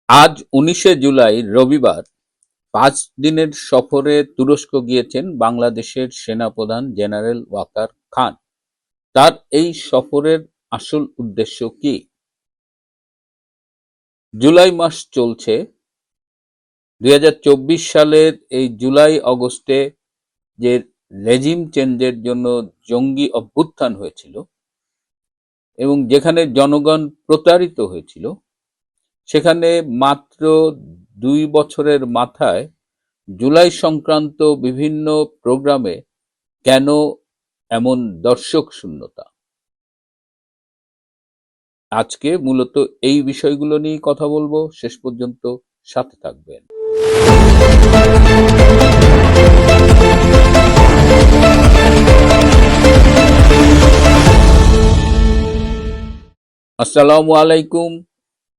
আজ ১৯শে জুলাই রবিবার ৫ দিনের সফরে তুরস্ক গিয়েছেন বাংলাদেশের সেনাপ্রধান জেনারেল ওয়াকার খান। তার এই সফরের আসল উদ্দেশ্য কি? জুলাই মাস চলছে। ২০২৪ সালের এই জুলাই-আগস্টে যে রেজিম চেঞ্জের জন্য জঙ্গি অভ্যুত্থান হয়েছিল এবং যেখানে জনগণ প্রতারিত হয়েছিল, সেখানে মাত্র ২ বছরের মাথায় জুলাই সংক্রান্ত বিভিন্ন প্রোগ্রামে কেন এমন দর্শক শূন্যতা? আজকে মূলত এই বিষয়গুলো নিয়ে কথা বলবো। শেষ পর্যন্ত সাথে থাকবেন। আসসালামু আলাইকুম,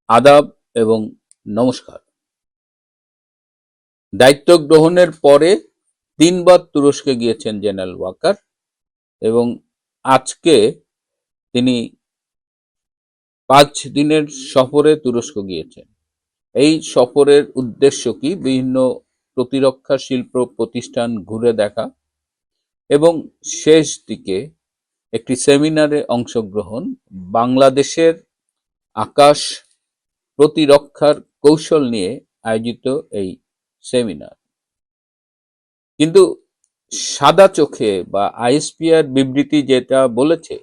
আদাব এবং নমস্কার। দায়িত্ব গ্রহণের পরে ৩ বার তুরস্কে গিয়েছেন জেনারেল ওয়াকার এবং আজকে তিনি ৫ দিনের সফরে তুরস্ক গিয়েছেন। এই সফরের উদ্দেশ্য কি? বিভিন্ন প্রতিরক্ষা শিল্প প্রতিষ্ঠান ঘুরে দেখা এবং শেষ দিকে একটি সেমিনারে অংশগ্রহণ, বাংলাদেশের আকাশ প্রতিরক্ষার কৌশল নিয়ে আয়োজিত এই সেমিনার। কিন্তু সাদা চোখে বা আইএসপিআর বিবৃতি যেটা বলেছে,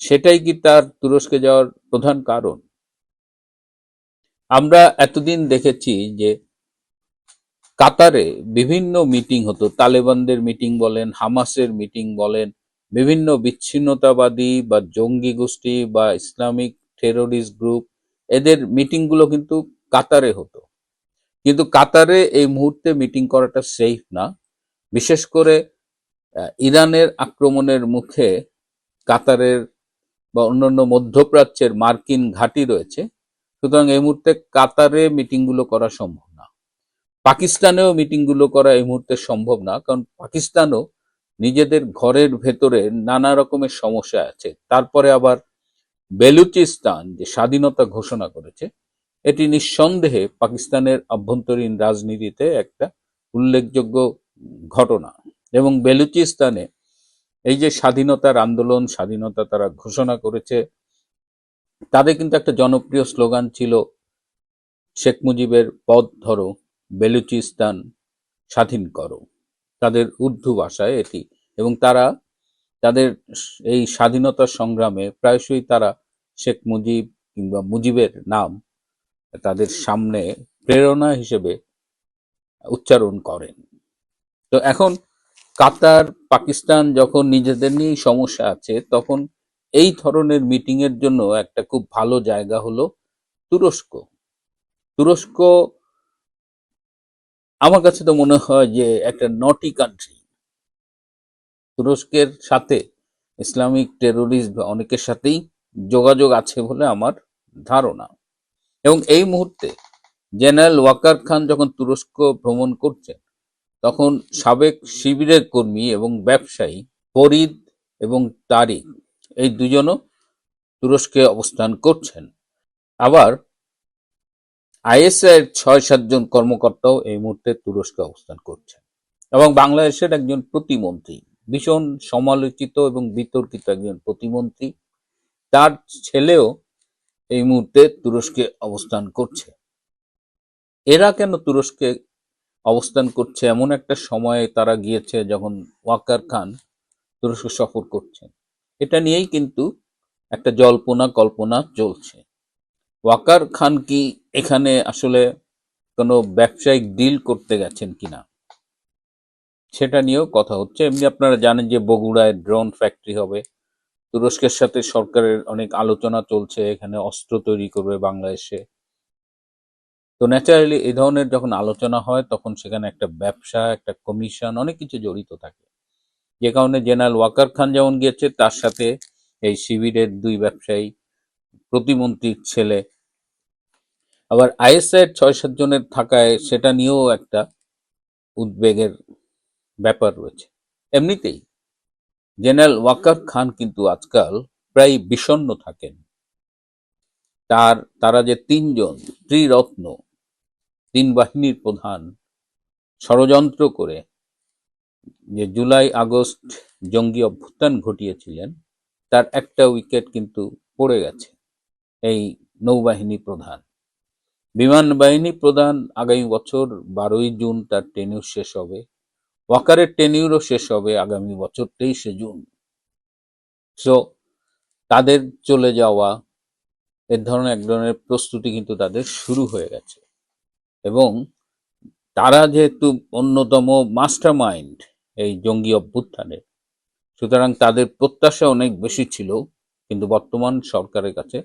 সেটাই কি তার তুরস্কে যাওয়ার প্রধান কারণ? আমরা এতদিন দেখেছি যে কাতারে বিভিন্ন মিটিং হতো, তালেবানদের মিটিং বলেন, হামাসের মিটিং বলেন, বিভিন্ন বিচ্ছিন্নতাবাদী বা জঙ্গি গোষ্ঠী বা ইসলামিক টেরোরিস্ট গ্রুপ, এদের মিটিংগুলো কিন্তু কাতারে হতো। কিন্তু কাতারে এই মুহূর্তে মিটিং করাটা সেফ না। বিশেষ করে ইরানের আক্রমণের মুখে কাতারের বা অন্যান্য মধ্যপ্রাচ্যের মার্কিন ঘাঁটি রয়েছে। সুতরাং এই মুহূর্তে কাতারে মিটিংগুলো করা সম্ভব না। পাকিস্তানেও মিটিংগুলো করা এই মুহূর্তে সম্ভব না, কারণ পাকিস্তানও নিজেদের ঘরের ভেতরে নানা রকমের সমস্যা আছে। তারপরে আবার বেলুচিস্তান যে স্বাধীনতা ঘোষণা করেছে, এটি নিঃসন্দেহে পাকিস্তানের আভ্যন্তরীণ রাজনীতিতে একটা উল্লেখযোগ্য ঘটনা। এবং বেলুচিস্তানে এই যে স্বাধীনতার আন্দোলন, স্বাধীনতা তারা ঘোষণা করেছে, তাদের কিন্তু একটা জনপ্রিয় স্লোগান ছিল, শেখ মুজিবের পথ ধরো, বেলুচিস্তান স্বাধীন করো। তাদের উর্দু ভাষায় এটি। এবং তারা তাদের এই স্বাধীনতা সংগ্রামে প্রায়শই তারা শেখ মুজিব কিংবা মুজিবের নাম তাদের সামনে প্রেরণা হিসেবে উচ্চারণ করেন। তো এখন কাতার, পাকিস্তান যখন নিজেদের নিয়েই সমস্যা আছে, তখন এই ধরনের মিটিং এর জন্য একটা খুব ভালো জায়গা হলো তুরস্ক। তুরস্ক আমার কাছে তো মনে হয় যে একটা নটি কান্ট্রি। তুরস্কের সাথে ইসলামিক টেরোরিস্ট বা অনেকের সাথেই যোগাযোগ আছে বলে আমার ধারণা। এবং এই মুহূর্তে জেনারেল ওয়াকার খান যখন তুরস্ক ভ্রমণ করছেন, তখন সাবেক শিবিরের কর্মী এবং ব্যবসায়ী ফরিদ এবং তারিক, এই দুজনও তুরস্কে অবস্থান করছেন। আবার আইএসআই এর ৬-৭ জন কর্মকর্তাও এই মুহূর্তে তুরস্কে অবস্থান করছেন। এবং বাংলাদেশের একজন প্রতিমন্ত্রী, ভীষণ সমালোচিত এবং বিতর্কিত একজন প্রতিমন্ত্রী, তার ছেলেও এই মুহূর্তে তুরস্কে অবস্থান করছে। এরা কেন তুরস্কে অবস্থান করছে? এমন একটা সময়ে তারা গিয়েছে যখন ওয়াকার খান তুরস্ক সফর করছেন। এটা নিয়েই কিন্তু একটা জল্পনা কল্পনা চলছে। ওয়াকার খান কি এখানে আসলে কোনো ব্যবসায়িক ডিল করতে গেছেন কিনা, সেটা নিয়েও কথা হচ্ছে। এমনি আপনারা জানেন যে বগুড়ায় ড্রোন ফ্যাক্টরি হবে। তুরস্কের সাথে সরকারের অনেক আলোচনা চলছে, এখানে অস্ত্র তৈরি করবে বাংলাদেশে। তো ন্যাচারালি এই ধরনের যখন আলোচনা হয়, তখন সেখানে একটা ব্যবসা, একটা কমিশন, অনেক কিছু জড়িত থাকে। যে কারণে জেনারেল ওয়াকার খান যেমন গিয়েছে, তার সাথে এই শিবিরের ২ ব্যবসায়ী, প্রতিমন্ত্রীর ছেলে, আবার আইএসআই এর ৬-৭ জনের থাকায় সেটা নিয়েও একটা উদ্বেগের ব্যাপার রয়েছে। এমনিতেই জেনারেল ওয়াকার খান কিন্তু আজকাল প্রায় বিষণ্ণ থাকেন। তারা যে তিনজন ত্রিরত্ন, তিন বাহিনীর প্রধান ষড়যন্ত্র করে যে জুলাই আগস্ট জঙ্গি অভ্যুত্থান ঘটিয়েছিলেন, তার একটা উইকেট কিন্তু পড়ে গেছে। এই নৌবাহিনী প্রধান, বিমান বাহিনী প্রধান আগামী বছর 12ই জুন তার টেনিউর শেষ হবে। ওয়াকারের টেনিউরও শেষ হবে আগামী বছর 23শে জুন। সো তাদের চলে যাওয়া, এক ধরনের প্রস্তুতি কিন্তু তাদের শুরু হয়ে গেছে। এবং তারা যেহেতু অন্যতম মাস্টার মাইন্ড এই জঙ্গি অভ্যুত্থানের, সুতরাং তাদের প্রত্যাশা অনেক বেশি ছিল, কিন্তু বর্তমান সরকারের কাছে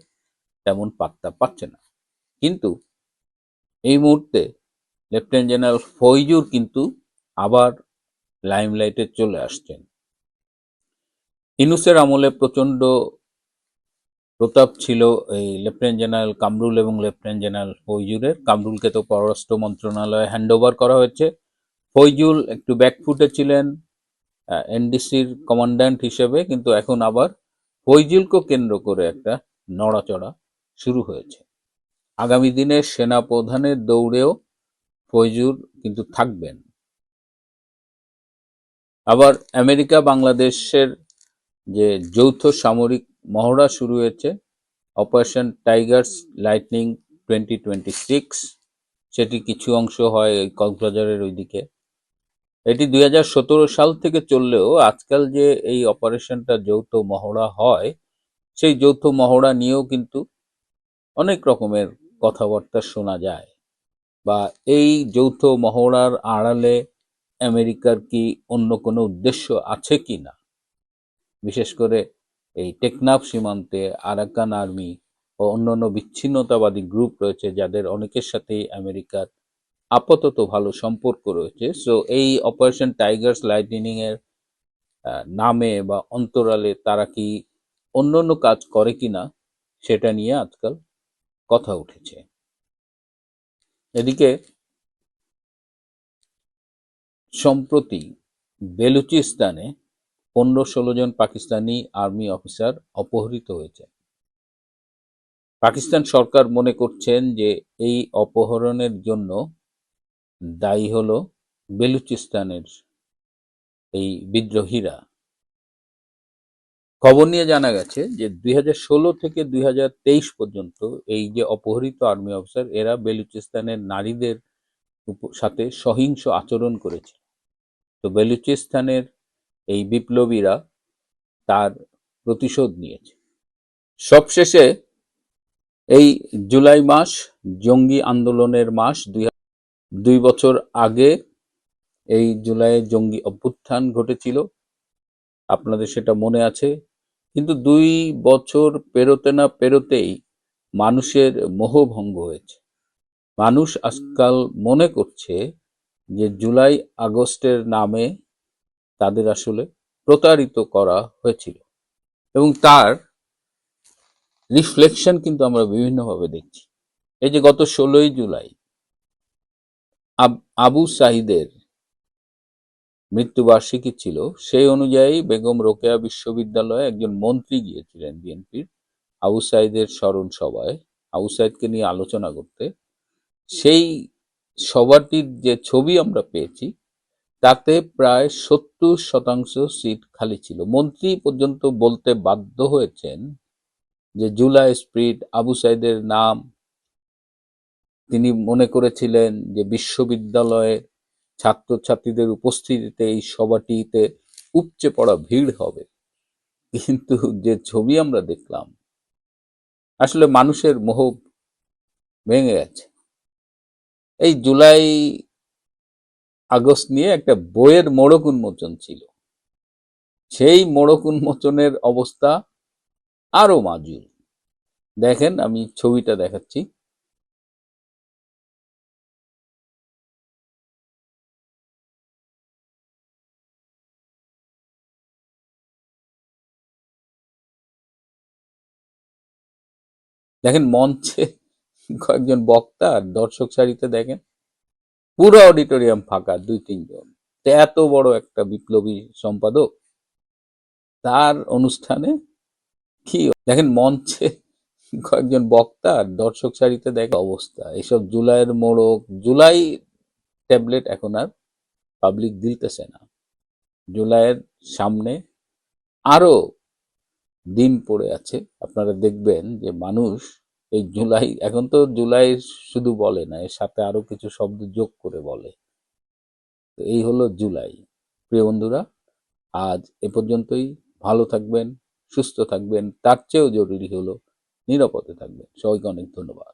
তেমন পাত্তা পাচ্ছে না। কিন্তু এই মুহূর্তে লেফটেন্যান্ট জেনারেল ফৈজুর কিন্তু আবার লাইমলাইটে চলে আসছেন। ইউনূসের আমলে প্রচন্ড প্রতাপ ছিল এই লেফটেন্যান্ট জেনারেল কামরুল এবং লেফটেন্যান্ট জেনারেল ফৈজুরের। কামরুলকে তো পররাষ্ট্র মন্ত্রণালয়ে হ্যান্ডওভার করা হয়েছে। ফৈজুল একটু ব্যাকফুটে ছিলেন এনডিসির কমান্ড্যান্ট হিসেবে, কিন্তু এখন আবার ফৈজুলকে কেন্দ্র করে একটা নড়াচড়া শুরু হয়েছে। আগামী দিনে সেনা প্রধানের দৌড়েও ফৈজুল কিন্তু থাকবেন। আবার আমেরিকা বাংলাদেশের যে যৌথ সামরিক মহড়া শুরু হয়েছে, অপারেশন টাইগার্স লাইটনিং 2026, সেটি কিছু অংশ হয় এই কক্সবাজারের ওইদিকে। এটি 2017 সাল থেকে চললেও আজকাল যে এই অপারেশনটা যৌথ মহড়া হয়, সেই যৌথ মহড়া নিয়েও কিন্তু অনেক রকমের কথাবার্তা শোনা যায়। বা এই যৌথ মহড়ার আড়ালে আমেরিকার কি অন্য কোনো উদ্দেশ্য আছে কি না, বিশেষ করে এই টেকনাফ সীমান্তে আরাকান আর্মি ও অন্যান্য বিচ্ছিন্নতাবাদী গ্রুপ রয়েছে, যাদের অনেকের সাথেই আমেরিকার আপাতত ভালো সম্পর্ক রয়েছে। সো এই অপারেশন টাইগার্স লাইটনিং এর নামে বা অন্তরালে তারা কি অন্যান্য কাজ করে কিনা, সেটা নিয়ে আজকাল কথা উঠেছে। এদিকে সম্প্রতি বেলুচিস্তানে 15-16 জন পাকিস্তানি আর্মি অফিসার অপহৃত হয়েছে। পাকিস্তান সরকার মনে করছেন যে এই অপহরণের জন্য দায়ী হলো বেলুচিস্তানের এই বিদ্রোহীরা। খবর নিয়ে জানা গেছে যে 2016 থেকে 2023 পর্যন্ত এই যে অপহৃত আর্মি অফিসার, এরা বেলুচিস্তানের নারীদের সাথে সহিংস আচরণ করেছে। তো বেলুচিস্তানের এই বিপ্লবীরা তার প্রতিশোধ নিয়েছে। সবশেষে এই জুলাই মাস জঙ্গি আন্দোলনের মাস। 2 বছর আগে এই জুলাইয়ে জঙ্গি অভ্যুত্থান ঘটেছিল, আপনাদের সেটা মনে আছে। কিন্তু 2 বছর পেরোতে না পেরোতেই মানুষের মোহভঙ্গ হয়েছে। মানুষ আজকাল মনে করছে যে জুলাই আগস্টের নামে তাদের আসলে প্রতারিত করা হয়েছিল, এবং তার রিফ্লেকশন কিন্তু আমরা বিভিন্নভাবে দেখছি। এই যে গত 16ই জুলাই আবু সাঈদের মৃত্যুবার্ষিকী ছিল, সেই অনুযায়ী বেগম রোকেয়া বিশ্ববিদ্যালয়ে একজন মন্ত্রী গিয়েছিলেন বিএনপির আবু সাঈদের স্মরণ সভায় আবু সাঈদকে নিয়ে আলোচনা করতে। সেই সভাটির যে ছবি আমরা পেয়েছি, তাতে প্রায় 70% সিট খালি ছিল। মন্ত্রী পর্যন্ত বলতে বাধ্য হয়েছেন যে জুলাই স্পিরিট, আবু সাঈদের নাম তিনি মনে করেছিলেন যে বিশ্ববিদ্যালয়ের ছাত্রছাত্রীদের উপস্থিতিতে এই সভাটিতে উপচে পড়া ভিড় হবে। কিন্তু যে ছবি আমরা দেখলাম, আসলে মানুষের মোহ ভেঙে গেছে। এই জুলাই আগস্ট নিয়ে একটা বইয়ের মোড়ক উন্মোচন ছিল, সেই মোড়ক উন্মোচনের অবস্থা আরো মাজুর। দেখেন, আমি ছবিটা দেখাচ্ছি। দেখেন মঞ্চে কয়েকজন বক্তা আর দর্শক সারিতে দেখেন পুরো অডিটোরিয়াম ফাঁকা, 2-3 জন। এত বড় একটা বিপ্লবী সম্পাদক, তার অনুষ্ঠানে কি দেখেন মঞ্চে কয়েকজন বক্তা আর দর্শক সারিতে দেখা অবস্থা। এসব জুলাইয়ের মোড়ক, জুলাই ট্যাবলেট এখন আর পাবলিক দিতেছে না। জুলাইয়ের সামনে আরো দিন পড়ে আছে। আপনারা দেখবেন যে মানুষ এই জুলাই, এখন তো জুলাই শুধু বলে না, এর সাথে আরো কিছু শব্দ যোগ করে বলে। তো এই হলো জুলাই। প্রিয় বন্ধুরা, আজ এ পর্যন্তই। ভালো থাকবেন, সুস্থ থাকবেন, তার চেয়েও জরুরি হলো নিরাপদে থাকবেন। সবাইকে অনেক ধন্যবাদ।